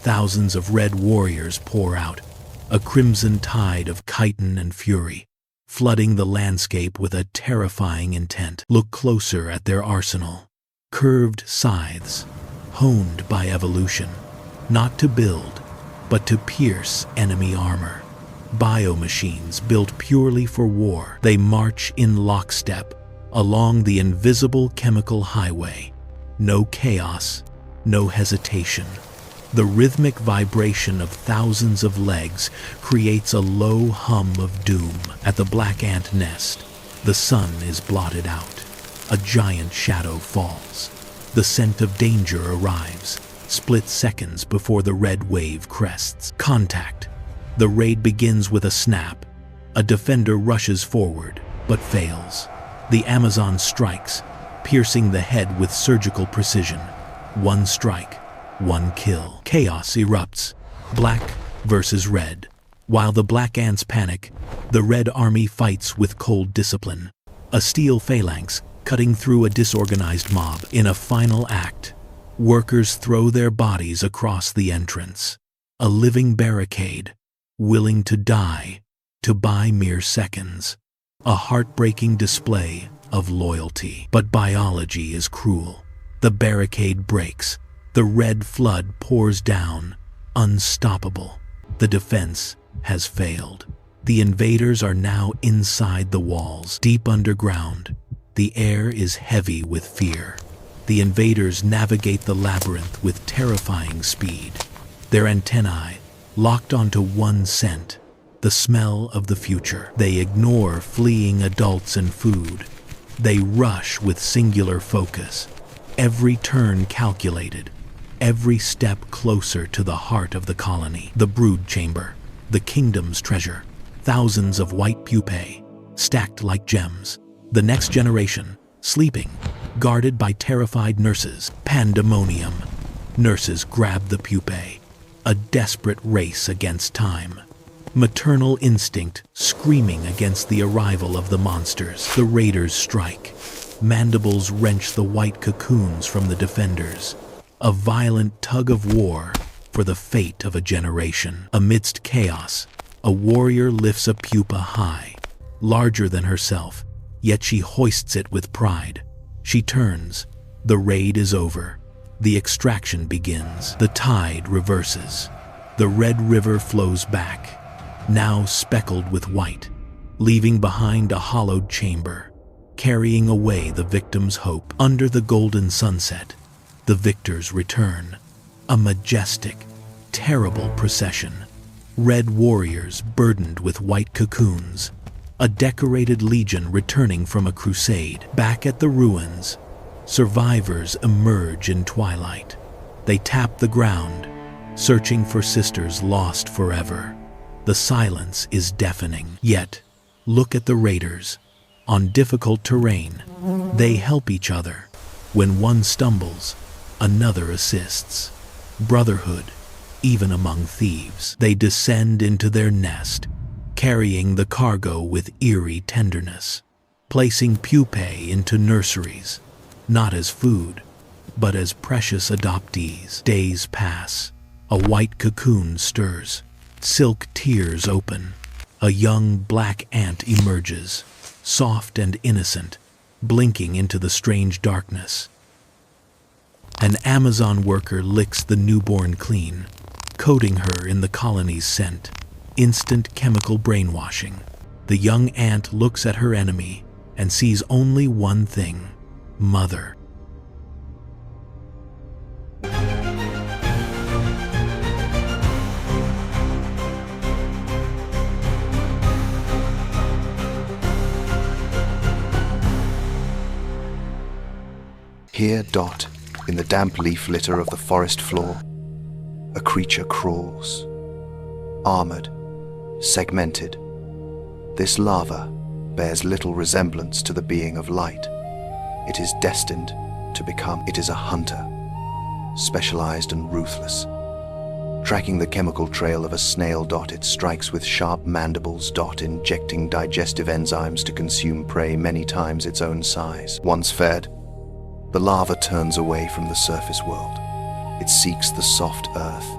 Thousands of red warriors pour out. A crimson tide of chitin and fury, flooding the landscape with a terrifying intent. Look closer at their arsenal. Curved scythes, honed by evolution, not to build, but to pierce enemy armor. Biomachines built purely for war. They march in lockstep along the invisible chemical highway. No chaos, no hesitation. The rhythmic vibration of thousands of legs creates a low hum of doom. At the black ant nest, the sun is blotted out. A giant shadow falls. The scent of danger arrives, split seconds before the red wave crests. Contact. The raid begins with a snap. A defender rushes forward, but fails. The Amazon strikes, piercing the head with surgical precision. One strike, one kill. Chaos erupts. Black versus red. While the black ants panic, the red army fights with cold discipline. A steel phalanx cutting through a disorganized mob. In a final act, workers throw their bodies across the entrance. A living barricade, willing to die to buy mere seconds. A heartbreaking display of loyalty. But biology is cruel. The barricade breaks. The red flood pours down, unstoppable. The defense has failed. The invaders are now inside the walls, deep underground. The air is heavy with fear. The invaders navigate the labyrinth with terrifying speed. Their antennae locked onto one scent, the smell of the future. They ignore fleeing adults and food. They rush with singular focus. Every turn calculated. Every step closer to the heart of the colony. The brood chamber. the kingdom's treasure, thousands of white pupae, stacked like gems. The next generation, sleeping, guarded by terrified nurses. Pandemonium. Nurses grab the pupae, a desperate race against time. Maternal instinct screaming against the arrival of the monsters. The raiders strike. Mandibles wrench the white cocoons from the defenders. A violent tug of war for the fate of a generation. Amidst chaos, a warrior lifts a pupa high, larger than herself, yet she hoists it with pride. She turns. The raid is over. The extraction begins. The tide reverses. The red river flows back, now speckled with white, leaving behind a hollowed chamber, carrying away the victim's hope. Under the golden sunset, the victors return. A majestic, terrible procession. Red warriors burdened with white cocoons. A decorated legion returning from a crusade. Back at the ruins, survivors emerge in twilight. They tap the ground, searching for sisters lost forever. The silence is deafening. Yet, look at the raiders. On difficult terrain, they help each other. When one stumbles, another assists. Brotherhood, even among thieves. They descend into their nest, carrying the cargo with eerie tenderness, placing pupae into nurseries, not as food, but as precious adoptees. Days pass. A white cocoon stirs. Silk tears open. A young black ant emerges, soft and innocent, blinking into the strange darkness. An Amazon worker licks the newborn clean, coating her in the colony's scent. Instant chemical brainwashing. The young ant looks at her enemy and sees only one thing: mother. Here, Dot, in the damp leaf litter of the forest floor, a creature crawls. Armored, segmented. This larva bears little resemblance to the being of light. It is destined to become. It is a hunter, specialized and ruthless. Tracking the chemical trail of a snail, Dot, it strikes with sharp mandibles, Dot, injecting digestive enzymes to consume prey many times its own size. Once fed, the larva turns away from the surface world. It seeks the soft earth,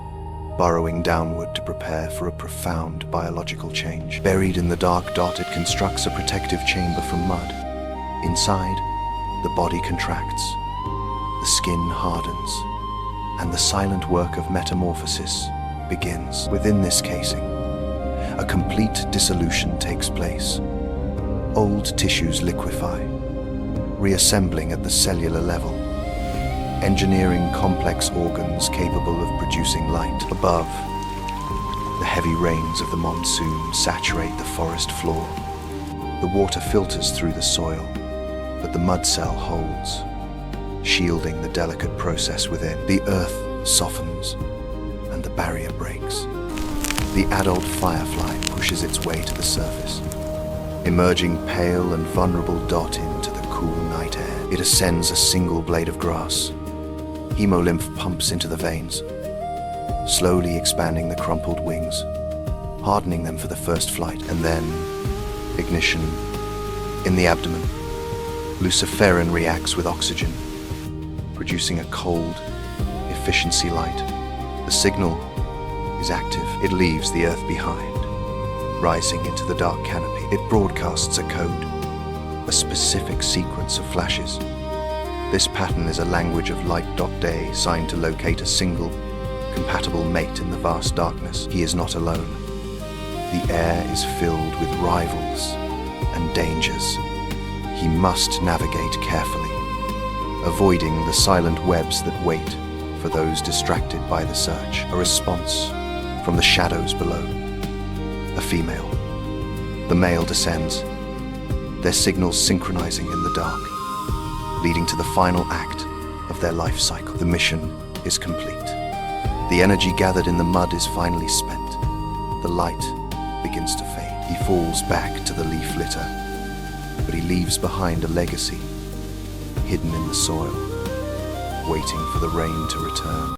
burrowing downward to prepare for a profound biological change. Buried in the dark, Dot, it constructs a protective chamber from mud. Inside, the body contracts, the skin hardens, and the silent work of metamorphosis begins. Within this casing, a complete dissolution takes place. Old tissues liquefy, reassembling at the cellular level, engineering complex organs capable of producing light. Above, the heavy rains of the monsoon saturate the forest floor. The water filters through the soil, but the mud cell holds, shielding the delicate process within. The earth softens, and the barrier breaks. The adult firefly pushes its way to the surface, emerging pale and vulnerable, Dot, into the cool night air. It ascends a single blade of grass. Hemolymph pumps into the veins, slowly expanding the crumpled wings, hardening them for the first flight, and then ignition in the abdomen. Luciferin reacts with oxygen, producing a cold, efficiency light. The signal is active. It leaves the Earth behind, rising into the dark canopy. It broadcasts a code, a specific sequence of flashes. This pattern is a language of light. Day, signed to locate a single, compatible mate in the vast darkness. He is not alone. The air is filled with rivals and dangers. He must navigate carefully, avoiding the silent webs that wait for those distracted by the search. A response from the shadows below. A female. The male descends, their signals synchronizing in the dark, leading to the final act of their life cycle. The mission is complete. The energy gathered in the mud is finally spent. The light begins to fade. He falls back to the leaf litter, but he leaves behind a legacy, hidden in the soil, waiting for the rain to return.